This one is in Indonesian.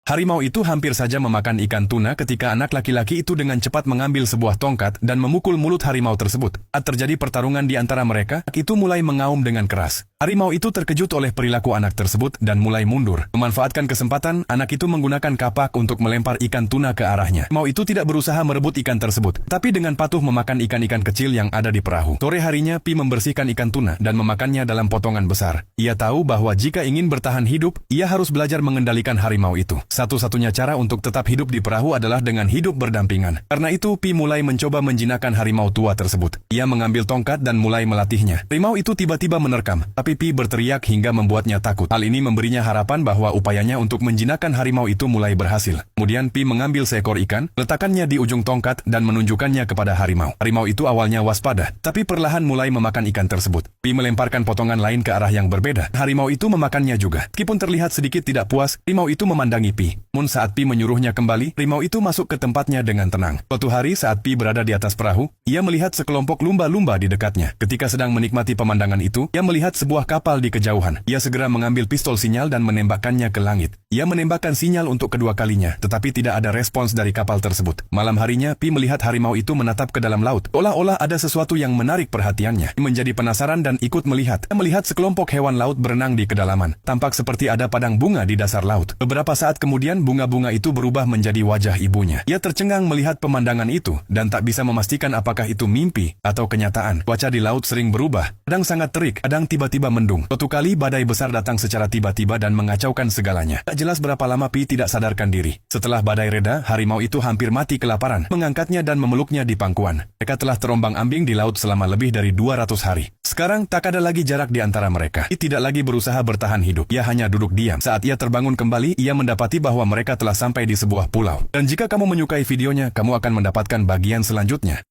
Harimau itu hampir saja memakan ikan tuna ketika anak laki-laki itu dengan cepat mengambil sebuah tongkat dan memukul mulut harimau tersebut. Saat terjadi pertarungan di antara mereka, anak itu mulai mengaum dengan keras. Harimau itu terkejut oleh perilaku anak tersebut dan mulai mundur. Memanfaatkan kesempatan, anak itu menggunakan kapak untuk melempar ikan tuna ke arahnya. Harimau itu tidak berusaha merebut ikan tersebut, tapi dengan patuh memakan ikan-ikan kecil yang ada di perahu. Sore harinya, Pi membersihkan ikan tuna dan memakannya dalam potongan besar. Ia tahu bahwa jika ingin bertahan hidup, ia harus belajar mengendalikan harimau itu. Satu-satunya cara untuk tetap hidup di perahu adalah dengan hidup berdampingan. Karena itu, Pi mulai mencoba menjinakkan harimau tua tersebut. Ia mengambil tongkat dan mulai melatihnya. Harimau itu tiba-tiba menerkam, tapi Pi berteriak hingga membuatnya takut. Hal ini memberinya harapan bahwa upayanya untuk menjinakkan harimau itu mulai berhasil. Kemudian Pi mengambil seekor ikan, letakkannya di ujung tongkat dan menunjukkannya kepada harimau. Harimau itu awalnya waspada, tapi perlahan mulai memakan ikan tersebut. Pi melemparkan potongan lain ke arah yang berbeda. Harimau itu memakannya juga. Meskipun terlihat sedikit tidak puas, harimau itu memandangi Pi. Namun saat Pi menyuruhnya kembali, harimau itu masuk ke tempatnya dengan tenang. Suatu hari saat Pi berada di atas perahu, ia melihat sekelompok lumba-lumba di dekatnya. Ketika sedang menikmati pemandangan itu, ia melihat sebuah kapal di kejauhan. Ia segera mengambil pistol sinyal dan menembakkannya ke langit. Ia menembakkan sinyal untuk kedua kalinya, tetapi tidak ada respons dari kapal tersebut. Malam harinya, Pi melihat harimau itu menatap ke dalam laut. Seolah-olah ada sesuatu yang menarik perhatiannya. Pi menjadi penasaran dan ikut melihat. Ia melihat sekelompok hewan laut berenang di kedalaman. Tampak seperti ada padang bunga di dasar laut. Beberapa saat kemudian, bunga-bunga itu berubah menjadi wajah ibunya. Ia tercengang melihat pemandangan itu dan tak bisa memastikan apakah itu mimpi atau kenyataan. Cuaca di laut sering berubah, kadang sangat terik, kadang tiba-tiba mendung. Suatu kali badai besar datang secara tiba-tiba dan mengacaukan segalanya. Tak jelas berapa lama Pi tidak sadarkan diri. Setelah badai reda, harimau itu hampir mati kelaparan, mengangkatnya dan memeluknya di pangkuan. Mereka telah terombang-ambing di laut selama lebih dari 200 hari. Sekarang tak ada lagi jarak di antara mereka. Pi tidak lagi berusaha bertahan hidup. Ia hanya duduk diam. Saat ia terbangun kembali, ia mendapati bahwa mereka telah sampai di sebuah pulau. Dan jika kamu menyukai videonya, kamu akan mendapatkan bagian selanjutnya.